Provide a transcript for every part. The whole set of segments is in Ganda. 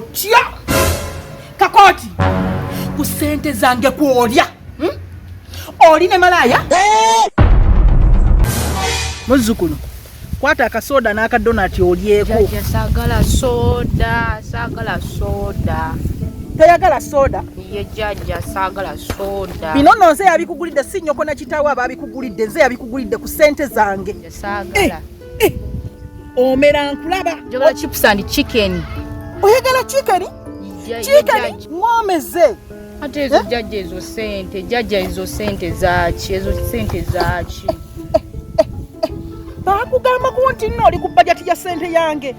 otya Kakoti ku sente zange kwolya oli ne malaya muzzukulu kwata akasoda n'akadonati olyeko. Jajja sagala soda. Toyagala soda? Ye jajja sagala soda. Bino nno nze yabikugulidde, si nnyoko na kitaawe ababikugulidde, nze yabikugulidde ku sente zange. Sagala. Omera nkulaba. Njagala chips and chicken. Oyagala chicken? Chicken ngomeze. Ate ezo jajja ezo sente, ezo sente zaaki. Bakugamba ku nti nno oli ku bajeti ya sente yange.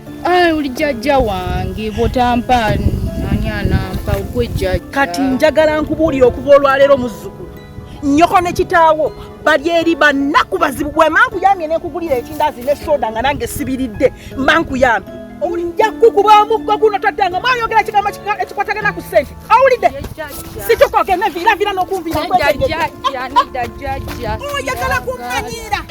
Uli jajja wange botampa ani anampa gwe jajja. Kati njagala nkubuulira okuva olwaleero muzzukulu. Nnyoko ne kitaawo bali eri bannaku bazibu. Bwe mankuyambye n'ekugulira ekindazi ne soda nga nange sibiridde mankuyambye. Olinja kukuba omuggo guno taddanga mwayogera ekigambo ekikwatagana ku ssente. Awulidde? Situkoge ne viravira n'okumvira. Jajja. Oyagala kummanyira.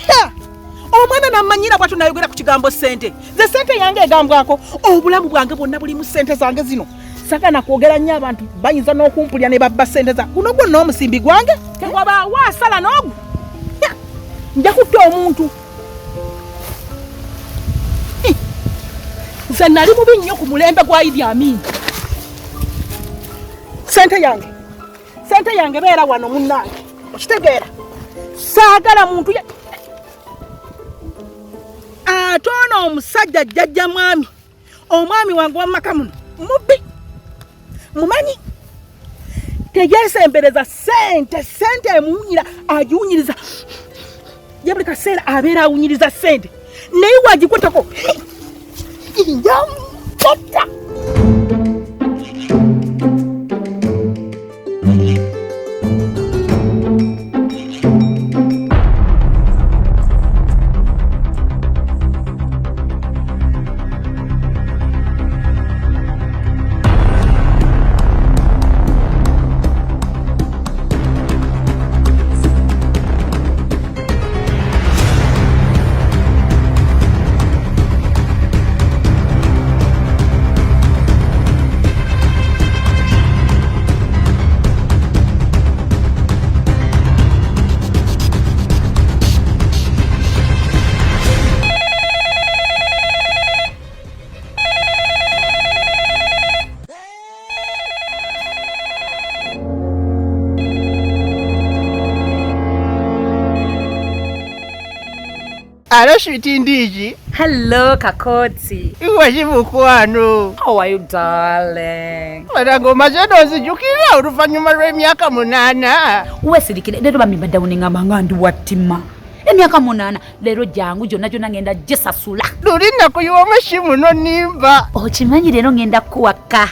Omwana nammanyira bwatu nayogera ku kigambo ssente. Ze ssente yange egambwako. Obulamu bwange bwonna buli mu ssente zange zino. Sagana kwogera nnyo abantu bayinza n'okumpulya ne babba ssente zange. Guno gwonna omusimbi gwange. Tewabaawo asala n'ogu. Nja kutta omuntu. Nze nali mubi nnyo ku mulembe gwa Idi Amin. Sente yange beera wano munnange. Okitegeera? Saagala muntu atono omusajja jjajja mwami. Omwami wange w'amaka muno mubbi. Mumanyi? Teyeesembereza sente emuwunyira agiwunyiriza. Ye buli kaseera abeera awunyiriza sente. Naye wagikwatako. Injampotta. Hello, sweetie Ndiji. Hello, Kakoti. Mukwano. How are you, darling? Madango mazeno zijukira oluvanyuma lw'emyaka 8. Weesirikire leero bamibadde uningamba nga ndi wattima. Emyaka 8 leero jangu gyonna ngenda gisasula. Lulinda kuyiwa mashimu no nimba. Okimanyi leero ngenda kuwaka.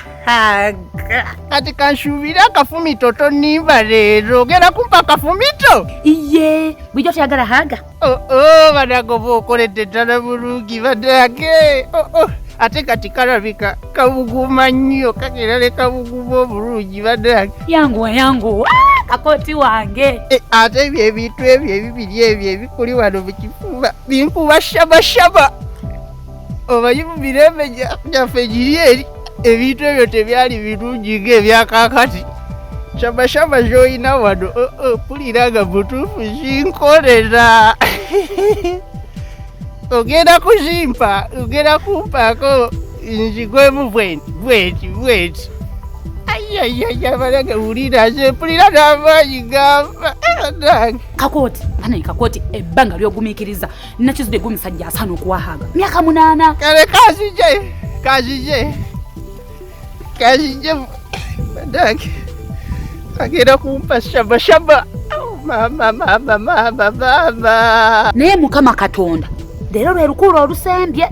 Kati kanshubira akafumito tonimba leero. Genda kumpa akafumito? Iye, bwijjo toyagala haga? Madango bw'okoledde ddala bulungi badange. Ate kati kalabika kabuguma nnyo kagera le kabuguma obulungi badange. Yangu. Kakoti wange. Ate ebintu ebyo ebibiri ebyo ebikuli wano mu kifuba binkuba shaba. Omanyi mu mirembe gyaffe giri eri ebintu ebyo tebyali birungi ng'ebyakakati. Shaba z'olina wano pulira nga butuufu zinkolera. Ogenda ogenda kumpaako nzigwemu bweti. Balaga wulira nze mpulira n'amaanyi gamba. Kakoti, ebbanga ly'ogumiikiriza nakizudde g'omusajja asaana okuwahaaga. Myaka 8. Kale kazije badange. Agenda kumpa shaba. Mama. Naye Mukama Katonda leero lwe lukuula olusembye.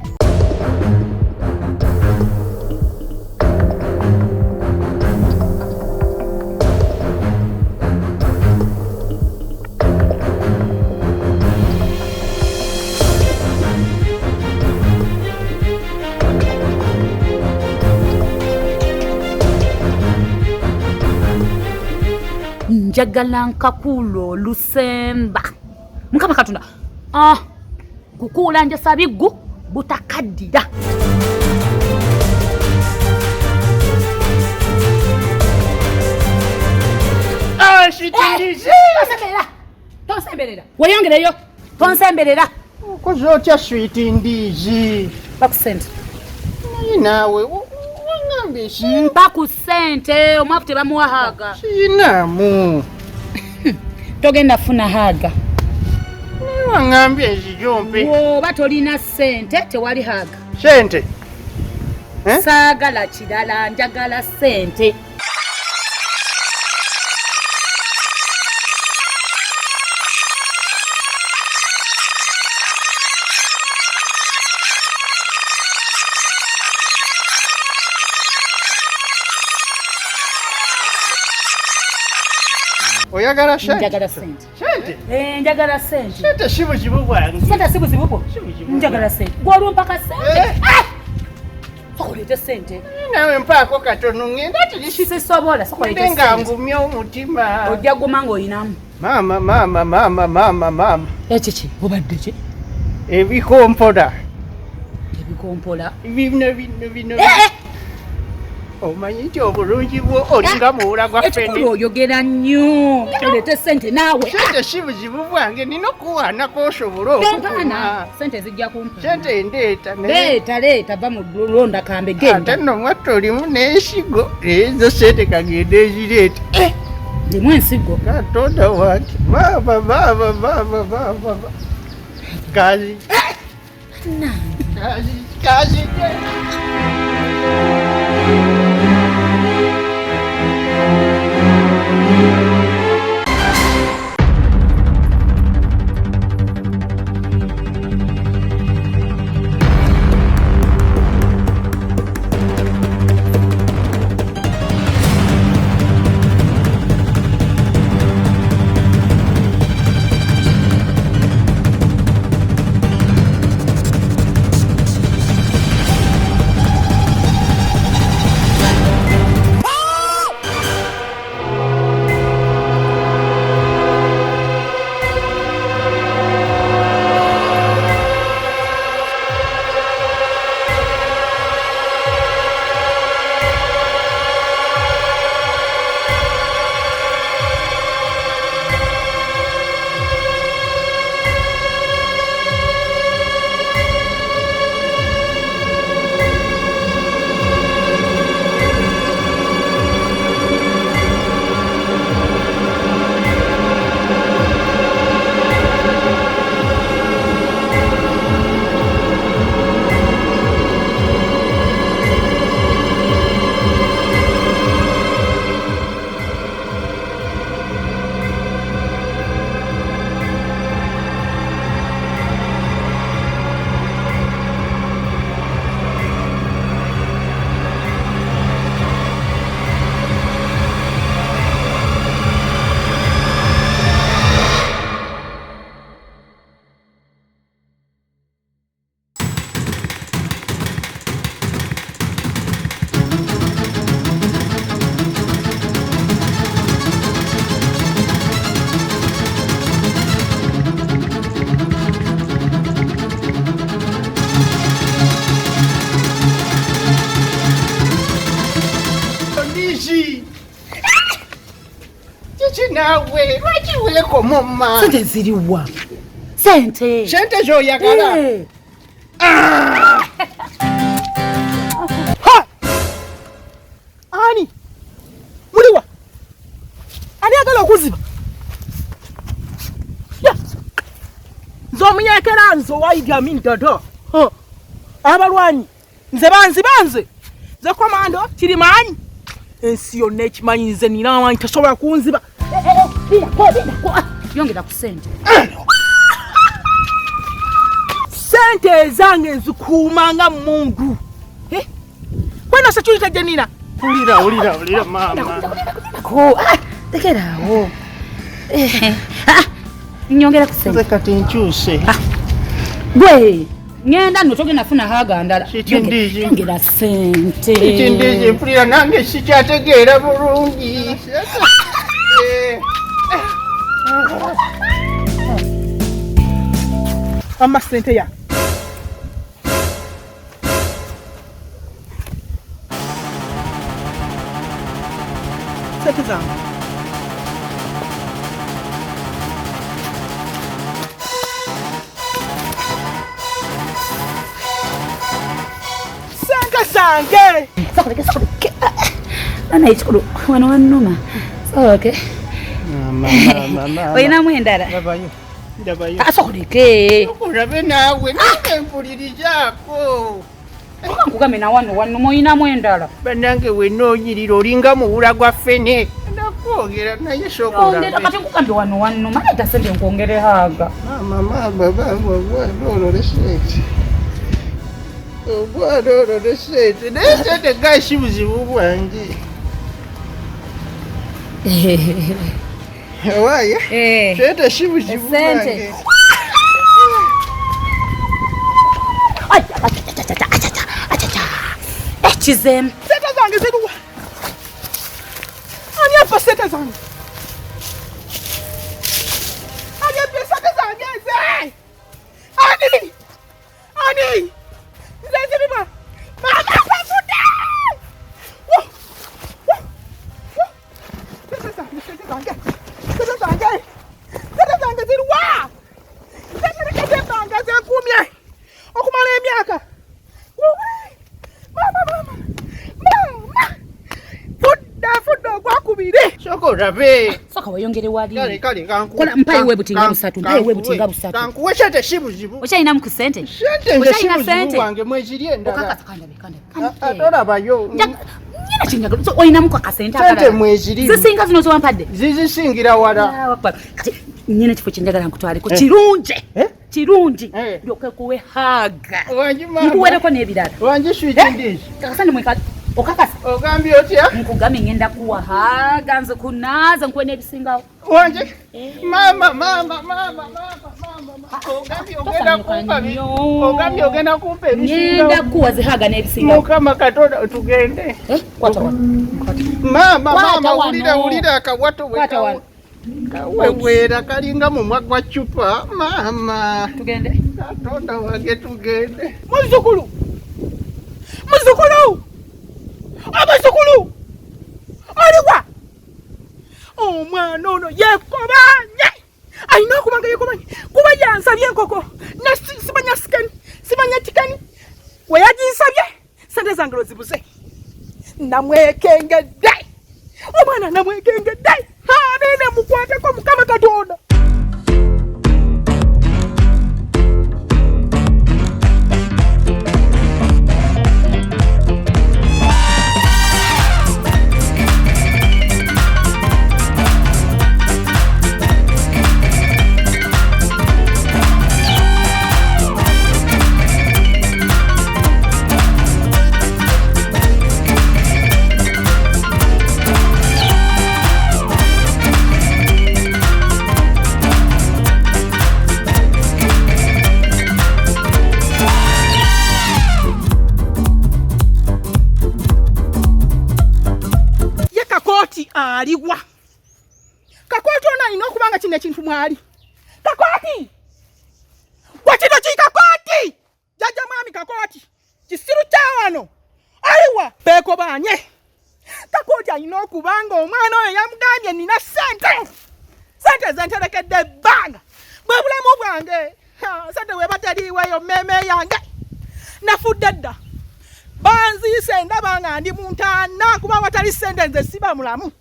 Njagala nkakuula olusemba. Mukama Katonda kukuula njasa biggu butakaddira. tonsemberera weyongereyo tonsemberera okoze otya sweet ndiizi bakusente naye naawe waŋŋambye mpa ku ssente omwavu tebamuwa haaga siinaamu togenda funa haaga naye waŋŋambye ezijompe bw'oba tolina ssente tewali haaga sente saagala kirala njagala ssente oyagala njagala ssente sente njagala ssente sente si buzibu bwange sente si buzibu bwo njagala ssente gw'olumpaka ssente sokoleete ssente naawe mpaako katono ŋŋenda sisobola sokoleete nga ssente ngumya omutima ojja guma ng'olinamu maama ekiki obadde ki ebikompola ebikompola bino omanyi nti obulungi bwo olinga muwula gwa ekikulu fene oyogera nnyo oleete ssente naawe sente si buzibu bwange nina okuwaanako osobole tompaana okukuma ssente zijja kumpa sente ndeeta leeta va mu londa kambe ate genda nno mwatta olimu n'ensigo ezo sente kagenda ezireeta limu ensigo katonda wange baaba kazi naawe lwaki weekoma omumaaso sente ziriwa sente sente zoyagala ani muliwa ani agala okuziba nze omunyekera nze owaidyamin dodo abalwanyi nze banzibanze nze komando kirimanyi ensi yonna ekimanyi nze nina amanyi tasobola kunziba yongera ku sente sente ezange nzikuumanga mundu kwena security jenina ulira maama tekeraawo nyongera ku sente nze kati nkyuse gwe ngenda nno togenda funa haaga ndala Kitindiji. yongera sente ekindiji mpulira nange sikyategeera bulungi amma sente ya sente zange Sente zange. Sokoleke. Ana ichikulu wano wannuma. Okay. Mama. Oyina mwendala. Ndabayo. Asokoleke. Okulabe naawe empulirizaako. Nkugame na wano wannuma oyina mwendala. Bannange wenna onyirira olinga muwula gwa ffene. Ndakwogera naye sokolabe. Kati nkugambe wano wannuma leeta sente nkwongere haga. Mama ololesente. Ololesente. Naye sente gaasi buzibu bwange. Ewaaye? Sente si buzibu bwange. Ekizemu. Sente zange ziruwa? Ani afa sente zange? Ani afa sente zange ze? Ani? Zeziriba. Mama pafuta! Sente zange ziruwa? Sente zange zekumye. Okumala emyaka. Mama. Fudda gwakubire. Sokolabe. Soka wayongere wali. Kale kanku. Kola mpaye webutinga busatu. Kankuwe sente si buzibu. Okyayinamu ku sente? Sente nze si buzibu wange mweziri endala. Tolabayo. Nyina kinyaga. So oyinamu kwa kasente akala. Sente mweziri. Zisinga zino zowampadde. Zizisingira wala. Kati nyina kifo kyenjagala nkutwaleko kirungi ndoke kuwe haga nkuwereko n'ebirala wangi switi ndizi kakasande mwekali okakasa ogambye otya nkugambye ngenda kuwa haga nze kunaaza nkuwe n'ebisingawo wangi mama ogambye ogenda kumpa ebisingawo ngenda kuwa zihaga n'ebisingawo mukama katonda tugende mama wulira akabwato bwekawo kawewera kalinga mumwa gwa cupa mama tugende katonda wange tugende muzukulu oliwa omwana ono yekobanye alina okubanga yekobanye kuba yansabye enkoko simanya sikani simanya tikani weyaginsabye sente zange lozibuze namwekengedde omwana namwekengedde nene mukwateko mukama katonda aliwa kakoti ona alina okubanga kino ekintu mwali kakoti wakino kikakoti jajja mwami kakoti kisiru kyawano aliwa bekobanye kakoti alina okubanga omwana oyo yamugambye nina sente zenterekedde ebbanga bwe bulamu bwange sente weba teriiweyo mmeme yange nafudde dda banziise ndaba nga ndi mu ntaana kuba watali sente nze siba mulamu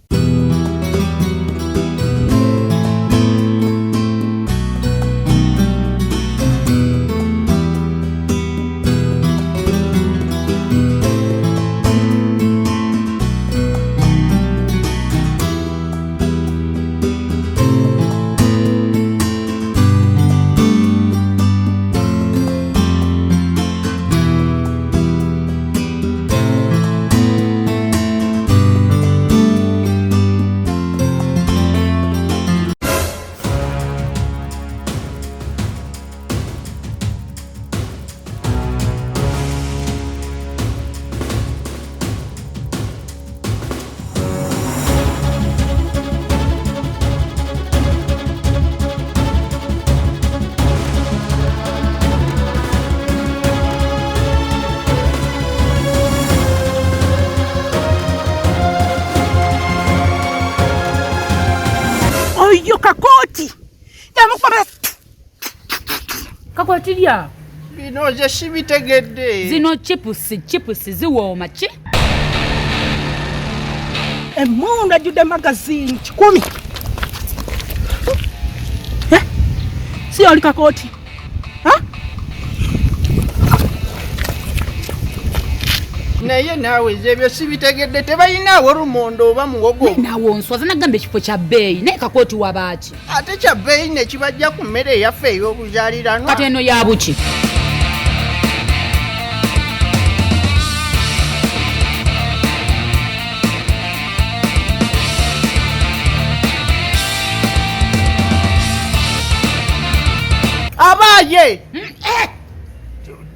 Kakoti lya bino nze sibitegedde. Zino chipusi ziwooma ki? Emmundu ajjudde magazine 10. Si oli Kakooti? Naye naawe ebyo sibitegedde, tebalinawo lumondo oba muwogo. Naawe onswaza nagamba ekifo kya bbeeyi naye Kakooti wabaaki? Ate kya bbeeyi ne kibajja ku mmere eyaffe ey'obuzaaliranwa. Kati eno ya buki? Abaaye!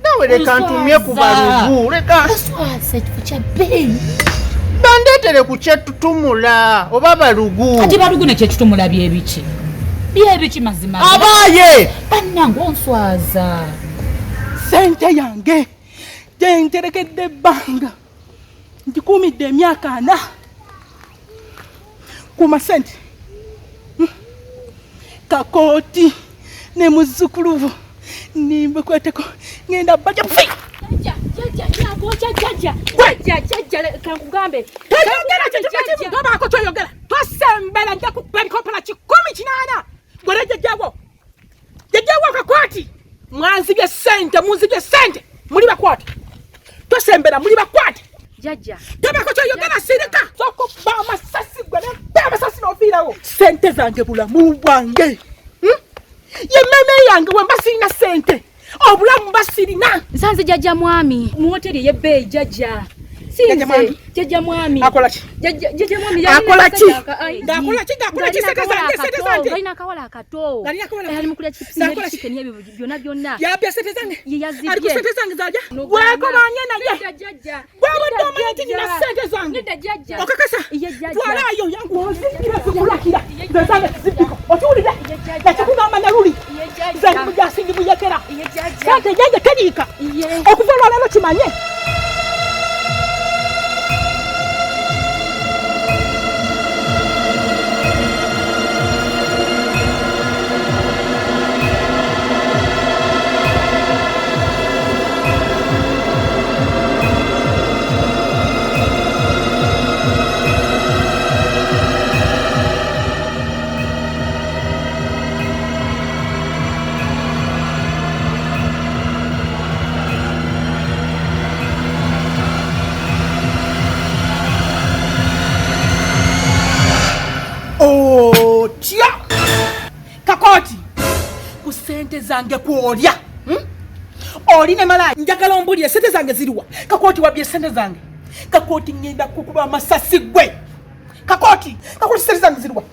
Nawe leka ntumye ku balugu, leka. Oswaza ekifo kya bbeeyi. Bandeetere ku kyetutumula oba balugu. Kati balugu ne kyetutumula byebiki? Byebiki mazima? Abaaye! Bannange onswaza. Sente yange gyenterekedde ebbanga ngikumidde emyaka 4 kuma sente. Kakooti ne muzzukulu nimbe kweteko ngenda bajja fi. Kankugambe. Toyogera tosembera nja kukuba ebikompala 108. Gwereje jjawo Kakooti mwanzibye sente munzibye sente muli bakwate tosembera muli bakwate Jajja. tabako toyogera sirika sokuba amasasi gwe ne amasasi n'ofiirawo sente zange bulamu bwange yemmeme yange we mbasirina sente obulamu mbasirina nsanze jajja mwami mu hoteli y'ebbeeyi jajja. Jajja mwami. Akola ki? Jajja mwami akola ki? Akola ki sente zange? Galina akawala akato. Ali mukulya chipsi ne chicken ebyo byonna. Yabya sente zange? Yazibye. Ali ku sente zange zaja? Weko banye naye. Jajja. Gwe ndo mati na sente zange. Jajja. Okakasa. Jajja. Twala ayo yangu ozikira kukulakira. Zange zibiko. Otulira. Nakugamba naruli. Zange mujasingi buyekera. Sente yange tedika. Okuva lero kimanye. Kakooti ku sente zange kwolya oli ne malaya njagala ombulire sente zange ziriwa. Kakooti wabye sente zange. Kakooti ngenda kukuba amasasi gwe. Kakooti sente zange ziriwa.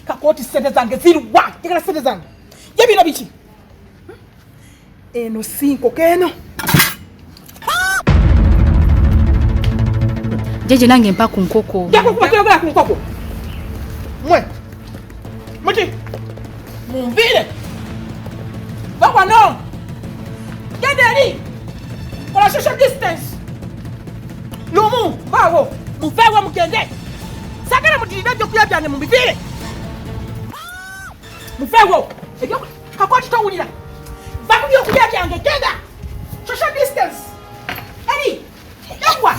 Kakooti sente zange ziriwa. Njagala sente zange yebino biki eno sinko keno. Jeje nange mpa ku nkoko. Yakuyogera ku nkoko mwe muti mumvire bakwano gederi kola social distance lumu bawo muvewo mugende sagala mutirira byokulya byange mubivire muvewo ebyo Kakooti towulira vaku byokulya byange genda social distance eri yangwa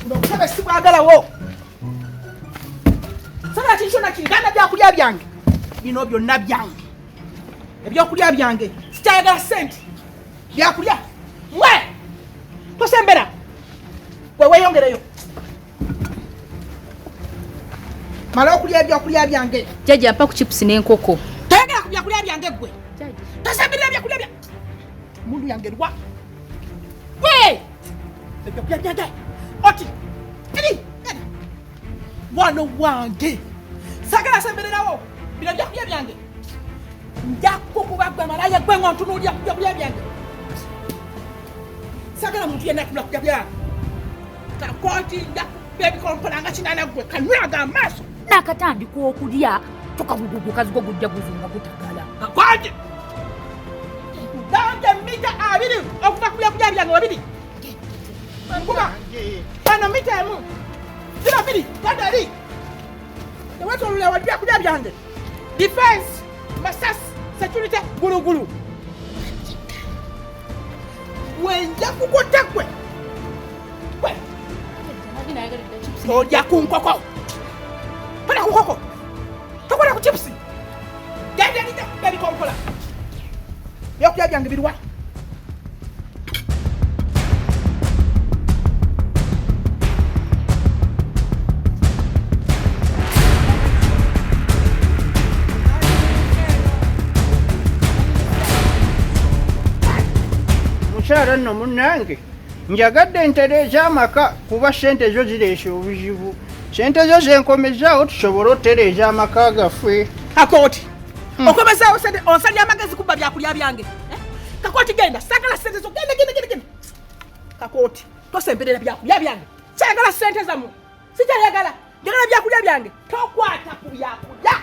ndokusaba sibwagalawo sagala kinshona kiriganda byakulya byange bino byonna byange ebyokulya byange sikyayagala sente byakulya mwe tosembera weweyongereyo mala okulya ebyokulya byange. Jajja mpa ku chips n'enkoko. Toyagala ku byakulya byange gwe tosemberera byakulya bya mundu yange lwa gwe ebyokulya byange oti eri wano wange sagala sembererawo bino byakulya byange njako kubagwe malaya gwe ngontunuulya ku byakulya byange sagala muntu yenna atula ku byakulya Kakooti njakuba ebikompala nga kinana gwe kanulaga amaaso nakatandika okulya tokabugugu kazigo gujja guzunga gutagala. Kakooti danje mita 2 okuva ku byakulya byange wabiri nkuba bano mita emu zino 2 gadali ewetolula wa byakulya byange defense masasi security gulugulu wenja kukotta gwe tojja ku nkoko tola ku nkoko tokola ku chipusi genda lida bebikonkola byokulya byange biruwa mukyala nno munnange njagadde ntereeza amaka kuba ssente zo zireese obuzibu ssente zo zenkomezaawo tusobole otereeza amaka gaffe Kakooti okomezaawo sente onsalya amagezi kubba byakulya byange Kakooti genda saagala ssente zo genda Kakooti tosemberera byakulya byange saagala ssente zammwe sikyayagala njagala byakulya byange tokwata ku byakulya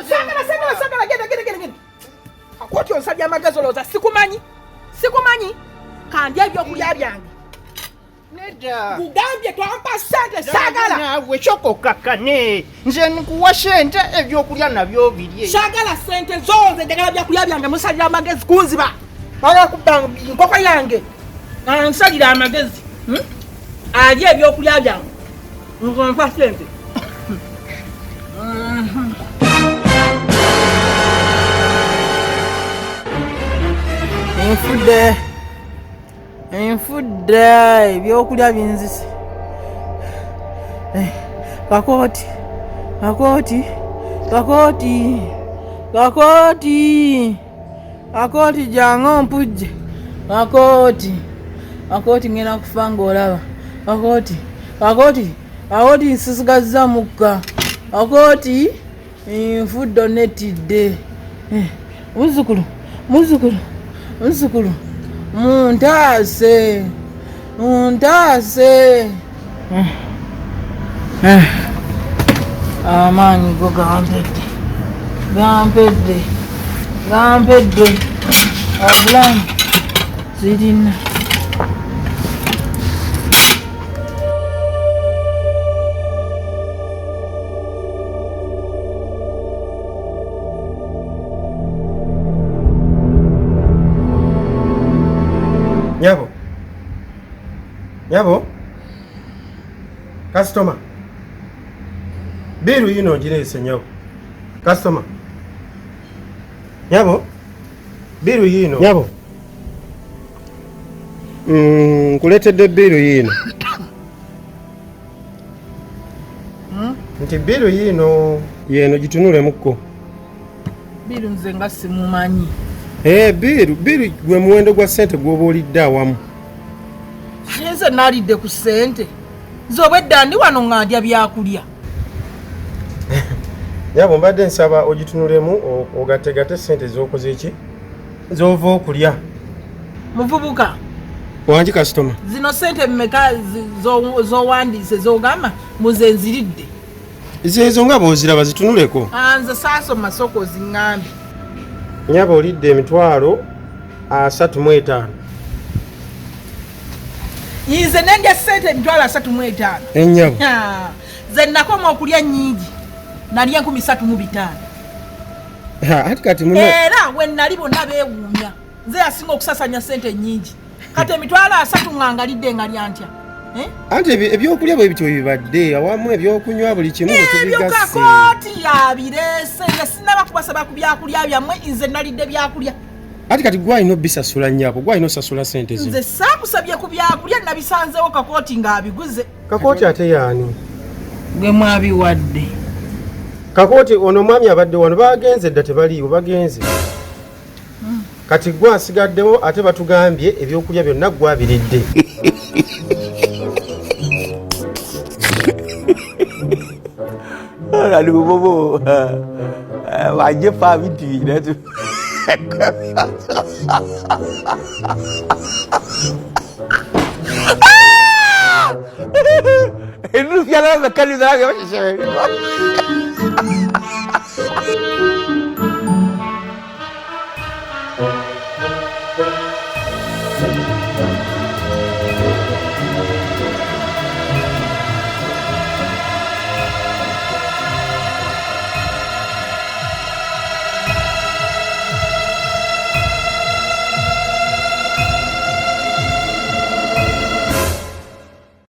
saagala genda Kakooti onsalya amagezi olowooza sikumanyi kandya ebyokulya byange nedda kugambye twampa ssente saagala naawe kyokokkakane nze nkuwa ssente ebyokulya nabyo birye saagala ssente zonze njagala byakulya byange musalira amagezi kunziba bagakubba nkoko yange ansalira amagezi alya ebyokulya byange nzompa ssente enfudde ebyokulya binzise Kakooti jange ompujje Kakooti ngenda kufa ng'olaba Kakooti nsisigazza mukka Kakooti nfudde onetidde muzzukulu muntaase amaanyi go gampedde obulamu zirina Nyabo customer biru yino ngireese nyabo customer nyabo biru yino nyabo nkuleetedde biru yino nti biru yino yeno gitunulemu biru nze nga simumanyi biru gwe muwendo gwa ssente gw'oba olidde awamu nze nalidde ku ssente nze obwedda ndi wano nga ndya byakulya nyabo mbadde nsaba ogitunulemu ogategate ssente z'okoze ki z'ova okulya muvubuka wangi kasitoma zino ssente mmeka z'owandiise z'ogamba muze nziridde zeezo nga bw'oziraba zitunuleko nze saasoma soko ziŋŋambye nyabo olidde emitwalo 35 nze nendya ssente emitwalo 35 ennyabo ze nakoma okulya nnyingi nalya 35 ati kati era we nali bonna beewuumya nze yasinga okusasanya ssente nnyingi kati emitwalo 30 ŋŋangalidde nga lya ntya anti ebyokulya bwe bityo bibadde awamu ebyokunywa buli kimu ebyo Kakooti yabireese nze sinaba kubasaba ku byakulya byammwe nze nalidde byakulya ati kati gwalina obisasula nnyabo gwalina osasula ssente zino nze saakusabye ku byakulya nabisanzewo Kakooti ng'abiguze Kakooti ate yaani gwe mwabiwadde Kakooti ono mwami abadde wano bagenze dda tebaliiwo bagenze kati gwe asigaddewo ate batugambye ebyokulya byonna gwabiridde ali bobo waje fa bintu ne tu enu fiala me kali da ga